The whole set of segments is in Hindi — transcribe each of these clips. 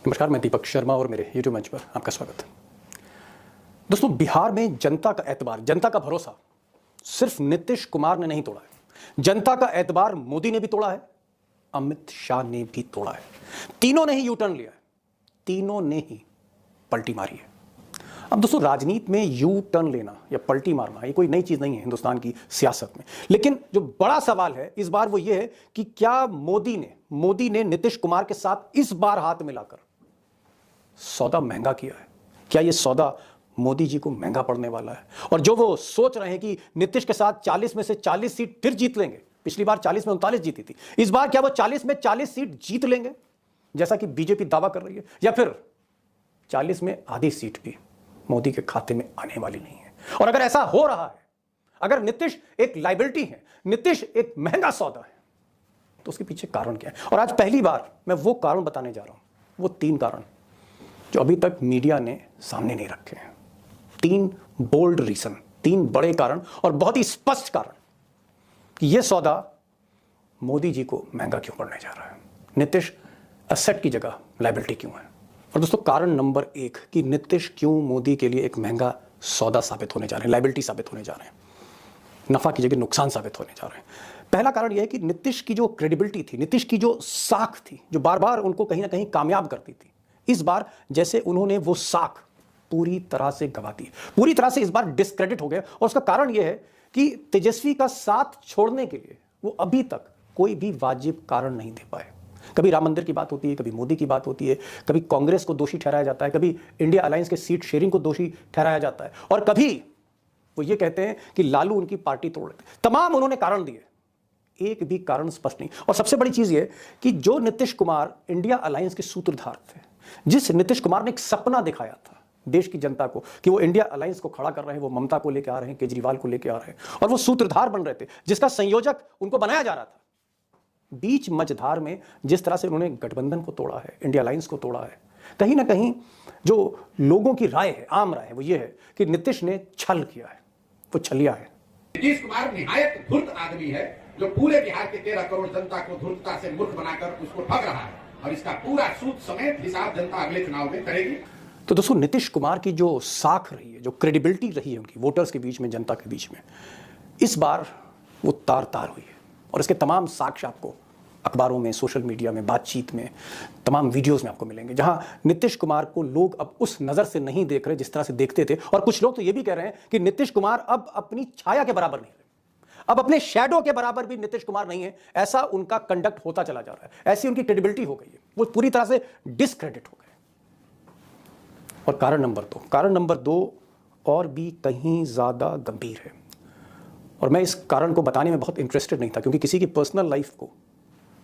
नमस्कार, मैं दीपक शर्मा और मेरे यूट्यूब मंच पर आपका स्वागत है। दोस्तों, बिहार में जनता का एतबार, जनता का भरोसा सिर्फ नीतीश कुमार ने नहीं तोड़ा है। जनता का एतबार मोदी ने भी तोड़ा है, अमित शाह ने भी तोड़ा है। तीनों ने ही यू टर्न लिया है, तीनों ने ही पलटी मारी है। अब दोस्तों, राजनीति में यू टर्न लेना या पलटी मारना ये कोई नई चीज नहीं है हिंदुस्तान की सियासत में। लेकिन जो बड़ा सवाल है इस बार वो ये है कि क्या मोदी ने नीतीश कुमार के साथ इस बार हाथ मिलाकर सौदा महंगा किया है? क्या यह सौदा मोदी जी को महंगा पड़ने वाला है? और जो वो सोच रहे हैं कि नीतीश के साथ 40 में से 40 सीट फिर जीत लेंगे, पिछली बार 40 में 39 जीती थी, इस बार क्या वो 40 में 40 सीट जीत लेंगे जैसा कि बीजेपी दावा कर रही है, या फिर 40 में आधी सीट भी मोदी के खाते में आने वाली नहीं है? और अगर ऐसा हो रहा है, अगर नीतीश एक लाइबिलिटी है, नीतीश एक महंगा सौदा है, तो उसके पीछे कारण क्या है? और आज पहली बार मैं वो कारण बताने जा रहा हूं, वो 3 कारण जो अभी तक मीडिया ने सामने नहीं रखे हैं। 3 बोल्ड रीजन, 3 बड़े कारण और बहुत ही स्पष्ट कारण कि यह सौदा मोदी जी को महंगा क्यों पड़ने जा रहा है, नीतीश एसेट की जगह लायबिलिटी क्यों है। और दोस्तों, कारण नंबर 1 कि नीतीश क्यों मोदी के लिए एक महंगा सौदा साबित होने जा रहे हैं, लायबिलिटी साबित होने जा रहे हैं, नफा की जगह नुकसान साबित होने जा रहे हैं। पहला कारण यह है कि नीतीश की जो क्रेडिबिलिटी थी, नीतीश की जो साख थी, जो बार बार उनको कहीं ना कहीं कामयाब करती थी, इस बार जैसे उन्होंने वो साख पूरी तरह से गंवा दी, पूरी तरह से इस बार डिस्क्रेडिट हो गया। और उसका कारण यह है कि तेजस्वी का साथ छोड़ने के लिए वो अभी तक कोई भी वाजिब कारण नहीं दे पाए। कभी राम मंदिर की बात होती है, कभी मोदी की बात होती है, कभी कांग्रेस को दोषी ठहराया जाता है, कभी इंडिया अलायंस के सीट शेयरिंग को दोषी ठहराया जाता है, और कभी वो ये कहते हैं कि लालू उनकी पार्टी तोड़ लेते। तमाम उन्होंने कारण दिए, एक भी कारण स्पष्ट नहीं। और सबसे बड़ी चीज ये कि जो नीतीश कुमार इंडिया अलायंस के सूत्रधार थे, जिस नीतीश कुमार ने एक सपना दिखाया था देश की जनता को कि वो इंडिया अलायंस को खड़ा कर रहे हैं, वो ममता को लेकर आ रहे हैं, केजरीवाल को लेकर आ रहे हैं, और वो सूत्रधार बन रहे थे, जिसका संयोजक उनको बनाया जा रहा था, बीच मझधार में जिस तरह से उन्होंने गठबंधन को तोड़ा है, इंडिया अलायंस को तोड़ा है, कहीं ना कहीं जो लोगों की राय है, आम राय है, वो ये है कि नीतीश ने छल किया है, वो छलिया है। नीतीश कुमार निहायत धूर्त आदमी है जो पूरे बिहार के 13 करोड़ जनता को धूर्तता से मूर्ख बनाकर उसको ठग रहा है, और इसका पूरा सूद समेत हिसाब जनता अगले चुनाव में करेगी। तो दोस्तों, नीतीश कुमार की जो साख रही है, जो क्रेडिबिलिटी रही है उनकी वोटर्स के बीच में, जनता के बीच में, इस बार वो तार तार हुई है। और इसके तमाम साक्ष्य आपको अखबारों में, सोशल मीडिया में, बातचीत में, तमाम वीडियोस में आपको मिलेंगे, जहां नीतीश कुमार को लोग अब उस नजर से नहीं देख रहे जिस तरह से देखते थे। और कुछ लोग तो ये भी कह रहे हैं कि नीतीश कुमार अब अपनी छाया के बराबर नहीं है, अब अपने शैडो के बराबर भी नीतीश कुमार नहीं है। ऐसा उनका कंडक्ट होता चला जा रहा है, ऐसी उनकी क्रेडिबिलिटी हो गई है, वो पूरी तरह से डिस्क्रेडिट हो गए। और कारण नंबर 2 और भी कहीं ज्यादा गंभीर है। और मैं इस कारण को बताने में बहुत इंटरेस्टेड नहीं था, क्योंकि किसी की पर्सनल लाइफ को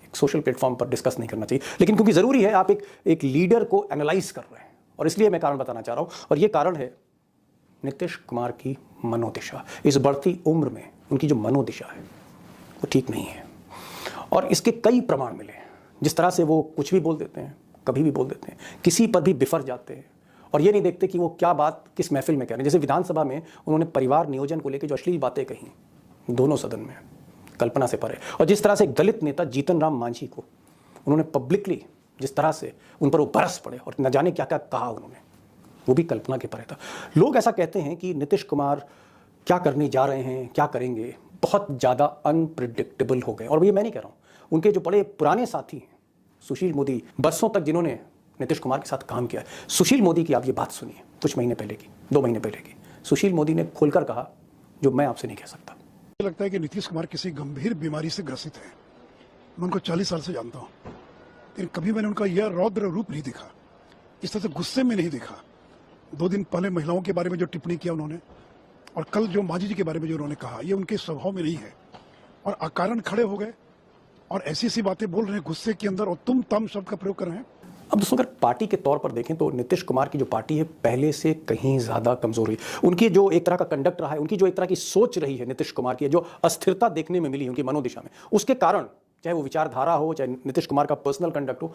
एक सोशल प्लेटफॉर्म पर डिस्कस नहीं करना चाहिए, लेकिन क्योंकि जरूरी है, आप एक लीडर को एनालाइज कर रहे हैं, और इसलिए मैं कारण बताना चाह रहा हूं। और यह कारण है नीतीश कुमार की मनोदिशा। इस बढ़ती उम्र में उनकी जो मनोदिशा है वो ठीक नहीं है, और इसके कई प्रमाण मिले हैं। जिस तरह से वो कुछ भी बोल देते हैं, कभी भी बोल देते हैं, किसी पर भी बिफर जाते हैं, और ये नहीं देखते कि वो क्या बात किस महफिल में कह रहे हैं। जैसे विधानसभा में उन्होंने परिवार नियोजन को लेकर जो अश्लील बातें कही दोनों सदन में, कल्पना से परे। और जिस तरह से दलित नेता जीतन राम मांझी को उन्होंने पब्लिकली जिस तरह से उन पर वो बरस पड़े और न जाने क्या क्या कहा उन्होंने, वो भी कल्पना के परे था। लोग ऐसा कहते हैं कि नीतीश कुमार क्या करने जा रहे हैं, क्या करेंगे, बहुत ज़्यादा अनप्रिडिक्टेबल हो गए। और ये मैं नहीं कह रहा हूँ, उनके जो बड़े पुराने साथी हैं, सुशील मोदी, बरसों तक जिन्होंने नीतीश कुमार के साथ काम किया है, सुशील मोदी की आप ये बात सुनिए, कुछ महीने पहले की, 2 महीने पहले की। सुशील मोदी ने खुलकर कहा जो मैं आपसे नहीं कह सकता। मुझे लगता है कि नीतीश कुमार किसी गंभीर बीमारी से ग्रसित है। मैं उनको 40 साल से जानता हूँ, लेकिन कभी मैंने उनका यह रौद्र रूप नहीं देखा, इस तरह से गुस्से में नहीं देखा। 2 दिन पहले महिलाओं के बारे में जो टिप्पणी किया उन्होंने, और कल जो मांझी जी के बारे में जो उन्होंने कहा, ये उनके स्वभाव में नहीं है। और अकारण खड़े हो गए और ऐसी ऐसी बातें बोल रहे हैं गुस्से के अंदर, और तुम तम शब्द का प्रयोग कर रहे हैं। अब दोस्तों, अगर पार्टी के तौर पर देखें तो नीतीश कुमार की जो पार्टी है पहले से कहीं ज्यादा कमजोर है। उनकी जो एक तरह का कंडक्ट रहा है, उनकी जो एक तरह की सोच रही है नीतीश कुमार की, जो अस्थिरता देखने में मिली उनकी मनोदिशा में, उसके कारण चाहे वो विचारधारा हो, चाहे नीतीश कुमार का पर्सनल कंडक्ट हो,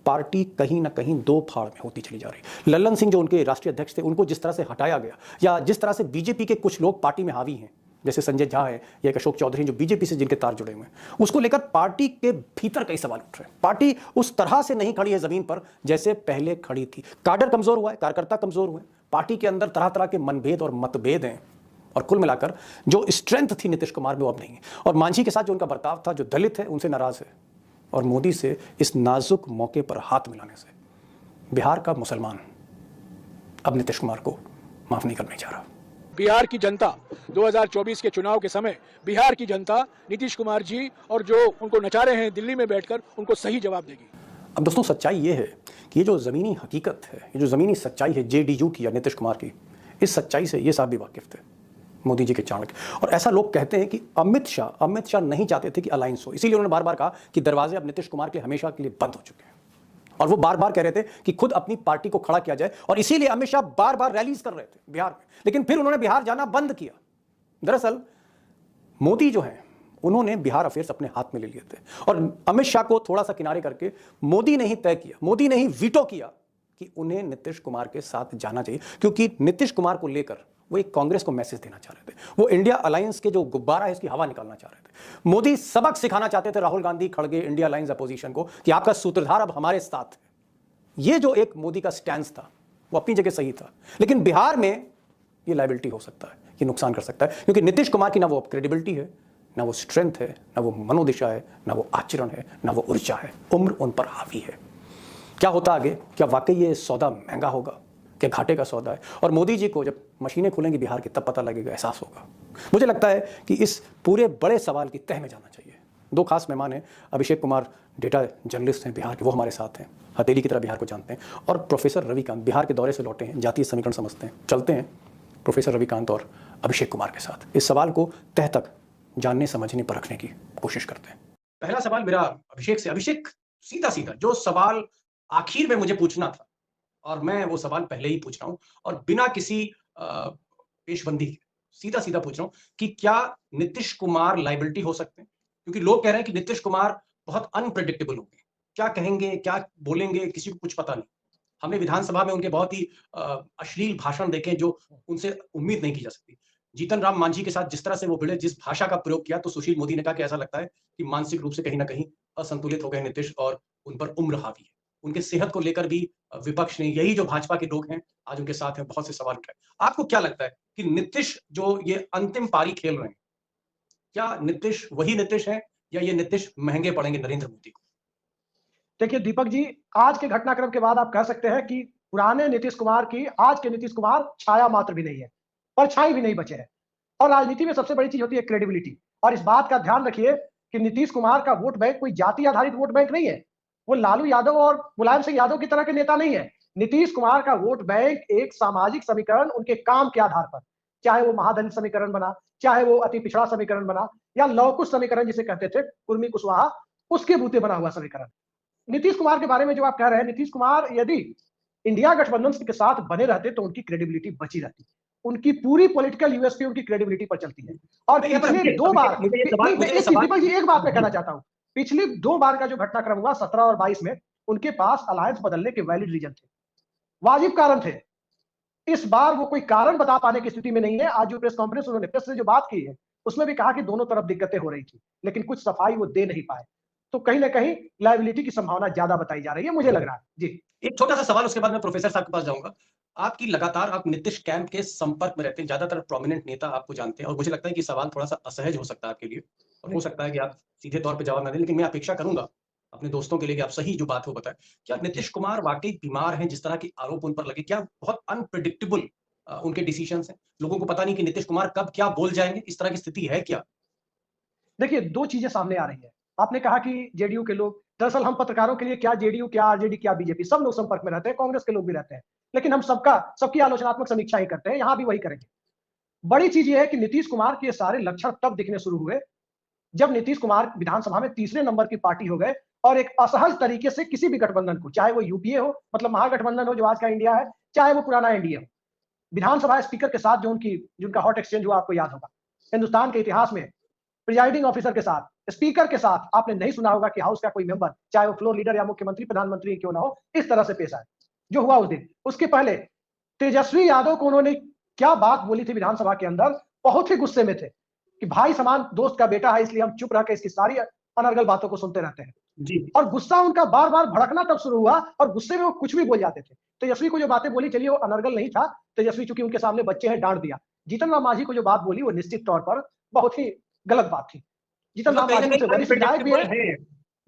पार्टी कहीं ना कहीं 2 फाड़ में होती चली जा रही है। लल्लन सिंह जो उनके राष्ट्रीय अध्यक्ष थे, उनको जिस तरह से हटाया गया, या जिस तरह से बीजेपी के कुछ लोग पार्टी में हावी हैं, जैसे संजय झा है या एक अशोक चौधरी जो बीजेपी से जिनके तार जुड़े हुए हैं, उसको लेकर पार्टी के भीतर कई सवाल उठ रहे हैं। पार्टी उस तरह से नहीं खड़ी है जमीन पर जैसे पहले खड़ी थी। काडर कमजोर हुआ है, कार्यकर्ता कमजोर हुए, पार्टी के अंदर तरह तरह के मनभेद और मतभेद हैं, और कुल मिलाकर जो स्ट्रेंथ थी नीतीश कुमार में वो अब नहीं है। और मांझी के साथ जो उनका बर्ताव था, जो दलित है उनसे नाराज है, और मोदी से इस नाजुक मौके पर हाथ मिलाने से बिहार का मुसलमान अब नीतीश कुमार को माफ नहीं करने जा रहा। बिहार की जनता 2024 के चुनाव के समय बिहार की जनता नीतीश कुमार जी और जो उनको नचा रहे हैं दिल्ली में बैठकर, उनको सही जवाब देगी। अब दोस्तों सच्चाई ये है कि ये जो ज़मीनी हकीकत है, ये जो ज़मीनी सच्चाई है जेडीयू की या नीतीश कुमार की, इस सच्चाई से ये साहब भी वाकिफ थे, मोदी जी के चाणक्य। और ऐसा लोग कहते हैं कि अमित शाह नहीं चाहते थे कि अलायंस हो, इसीलिए उन्होंने बार बार कहा कि दरवाजे अब नीतीश कुमार के हमेशा के लिए बंद हो चुके हैं। और वो बार बार कह रहे थे कि खुद अपनी पार्टी को खड़ा किया जाए, और इसीलिए अमित शाह बार बार रैलीज कर रहे थे बिहार में, लेकिन फिर उन्होंने बिहार जाना बंद किया। दरअसल मोदी जो है उन्होंने बिहार अफेयर्स अपने हाथ में ले लिए थे, और अमित शाह को थोड़ा सा किनारे करके मोदी ने ही तय किया, मोदी ने ही वीटो किया कि उन्हें नीतीश कुमार के साथ जाना चाहिए, क्योंकि नीतीश कुमार को लेकर वो एक कांग्रेस को मैसेज देना चाह रहे थे। वो इंडिया अलायंस के जो गुब्बारा है इसकी हवा निकालना चाह रहे थे। मोदी सबक सिखाना चाहते थे राहुल गांधी, खड़गे, इंडिया अलायंस अपोजिशन को कि आपका सूत्रधार अब हमारे साथ है। ये जो एक मोदी का स्टैंड था वो अपनी जगह सही था, लेकिन बिहार में ये लायबिलिटी हो सकता है, ये नुकसान कर सकता है, क्योंकि नीतीश कुमार की ना वो क्रेडिबिलिटी है, ना वो स्ट्रेंथ है, ना वो मनोदिशा है, ना वो आचरण है, ना वो ऊर्जा है। उम्र उन पर हावी है। क्या होता आगे? क्या वाकई ये सौदा महंगा होगा? क्या घाटे का सौदा है? और मोदी जी को जब मशीनें खुलेंगी बिहार की तब पता लगेगा, एहसास होगा। मुझे लगता है कि इस पूरे बड़े सवाल की तह में जाना चाहिए। दो खास मेहमान हैं, अभिषेक कुमार डेटा जर्नलिस्ट हैं बिहार के, वो हमारे साथ हैं, हथेली की तरह बिहार को जानते हैं, और प्रोफेसर रविकांत बिहार के दौरे से लौटे हैं, जातीय समीकरण समझते हैं। चलते हैं प्रोफेसर रविकांत और अभिषेक कुमार के साथ, इस सवाल को तह तक जानने, समझने, परखने की कोशिश करते हैं। पहला सवाल मेरा अभिषेक से। अभिषेक, सीधा सीधा जो सवाल आखिर में मुझे पूछना था, और मैं वो सवाल पहले ही पूछ रहा हूं, और बिना किसी पेशबंदी के सीधा सीधा पूछ रहा हूं कि क्या नीतीश कुमार लाइबिलिटी हो सकते हैं? क्योंकि लोग कह रहे हैं कि नीतीश कुमार बहुत अनप्रेडिक्टेबल होंगे, क्या कहेंगे, क्या बोलेंगे, किसी को कुछ पता नहीं। हमने विधानसभा में उनके बहुत ही अश्लील भाषण देखे जो उनसे उम्मीद नहीं की जा सकती। जीतन राम मांझी के साथ जिस तरह से वो भिड़े, जिस भाषा का प्रयोग किया, तो सुशील मोदी ने कहा कि ऐसा लगता है कि मानसिक रूप से कहीं ना कहीं असंतुलित हो गए नीतीश, और उन पर उम्र हावी है। उनके सेहत को लेकर भी विपक्ष ने, यही जो भाजपा के लोग हैं आज उनके साथ हैं, बहुत से सवाल उठाए। आपको क्या लगता है कि नीतीश जो ये अंतिम पारी खेल रहे हैं, क्या नीतीश वही नीतीश है, या ये नीतीश महंगे पड़ेंगे नरेंद्र मोदी को? देखिए दीपक जी, आज के घटनाक्रम के बाद आप कह सकते हैं कि पुराने नीतीश कुमार की आज के नीतीश कुमार छाया मात्र भी नहीं है, परछाई भी नहीं बचे हैं। और राजनीति में सबसे बड़ी चीज होती है क्रेडिबिलिटी। और इस बात का ध्यान रखिए कि नीतीश कुमार का वोट बैंक कोई जाति आधारित वोट बैंक नहीं है। वो लालू यादव और मुलायम सिंह यादव की तरह के नेता नहीं है। नीतीश कुमार का वोट बैंक एक सामाजिक समीकरण, उनके काम के आधार पर, चाहे वो महादलित समीकरण बना, चाहे वो अति पिछड़ा समीकरण बना, या लौकुश समीकरण जिसे कहते थे कुर्मी कुशवाहा, उसके बूते बना हुआ समीकरण। नीतीश कुमार के बारे में जो आप कह रहे हैं, नीतीश कुमार यदि इंडिया गठबंधन के साथ बने रहते तो उनकी क्रेडिबिलिटी बची रहती। उनकी पूरी पॉलिटिकल यूएसपी उनकी क्रेडिबिलिटी पर चलती है। और पिछले दो बार, दीपक जी एक बात मैं कहना चाहता हूं, पिछली दो बार का जो घटनाक्रम हुआ 17 और 22 में, उनके पास अलायंस बदलने के वैलिड रीजन थे, वाजिब कारण थे। इस बार वो कोई कारण बता पाने की स्थिति में नहीं है। आज जो प्रेस कॉन्फ्रेंस उन्होंने प्रेस से जो बात की है उसमें भी कहा कि दोनों तरफ दिक्कतें हो रही थी, लेकिन कुछ सफाई वो दे नहीं पाए। तो कहीं ना कहीं लायबिलिटी की संभावना ज्यादा बताई जा रही है, मुझे लग रहा है। जी, एक छोटा सा सवाल, उसके बाद मैं प्रोफेसर साहब के पास जाऊंगा। आपकी लगातार, आप नीतीश कैंप के संपर्क में रहते हैं, ज्यादातर प्रोमिनेंट नेता आपको जानते हैं, और मुझे लगता है कि सवाल थोड़ा सा असहज हो सकता है आपके लिए, और हो सकता है कि आप सीधे तौर पे जवाब ना दें, लेकिन मैं अपेक्षा करूंगा अपने दोस्तों के लिए कि आप सही जो बात हो बताएं। क्या नीतीश कुमार वाकई बीमार हैं, जिस तरह के आरोप उन पर लगे? क्या बहुत अनप्रिडिक्टेबल उनके डिसीजंस हैं? लोगों को पता नहीं कि नीतीश कुमार कब क्या बोल जाएंगे, इस तरह की स्थिति है क्या? देखिए दो चीजें सामने आ रही है। आपने कहा कि जेडीयू के लोग, दरअसल हम पत्रकारों के लिए क्या जेडीयू, क्या आरजेडी, क्या बीजेपी, सब लोग संपर्क में रहते हैं, कांग्रेस के लोग भी रहते हैं, लेकिन हम सबकी आलोचनात्मक समीक्षा ही करते हैं, यहां भी वही करेंगे। बड़ी चीज यह है कि नीतीश कुमार के सारे लक्षण तब दिखने शुरू हुए जब नीतीश कुमार विधानसभा में तीसरे नंबर की पार्टी हो गए, और एक असहज तरीके से किसी भी गठबंधन को, चाहे वो यूपीए हो, मतलब महागठबंधन हो जो आज का इंडिया है, चाहे वो पुराना एनडीए हो, विधानसभा स्पीकर के साथ जिनका हॉट एक्सचेंज हुआ आपको याद होगा, हिंदुस्तान के इतिहास में प्रिजाइडिंग ऑफिसर के साथ, स्पीकर के साथ आपने नहीं सुना होगा कि हाउस का कोई मेंबर, चाहे वो फ्लोर लीडर या मुख्यमंत्री, प्रधानमंत्री क्यों ना हो, इस तरह से पेश आए जो हुआ उस दिन। उसके पहले तेजस्वी यादव को उन्होंने क्या बात बोली थी विधानसभा के अंदर, बहुत ही गुस्से में थे। कि भाई समान दोस्त का बेटा है, इसलिए हम चुप रह के इसकी सारी अनर्गल बातों को सुनते रहते हैं जी। और गुस्सा उनका बार बार भड़कना तब शुरू हुआ और गुस्से में वो कुछ भी बोल जाते थे। तेजस्वी को जो बातें बोली, चलिए वो अनर्गल नहीं था, तेजस्वी चूंकि उनके सामने बच्चे हैं डांट दिया। जीतन राम मांझी को जो बात बोली वो निश्चित तौर पर बहुत ही गलत बात थी। जीतन राम मांझी से वरिष्ठ विधायक भी है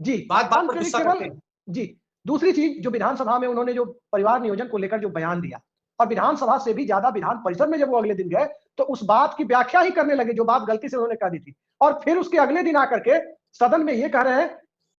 जी, बात बात पर गुस्सा करते हैं। जी। दूसरी चीज, जो विधानसभा में उन्होंने जो परिवार नियोजन को लेकर जो बयान दिया और विधानसभा से भी ज्यादा विधान परिषद में जब वो अगले दिन गए तो उस बात की व्याख्या ही करने लगे जो बात गलती से उन्होंने कह दी थी, और फिर उसके अगले दिन आकर के सदन में ये कह रहे हैं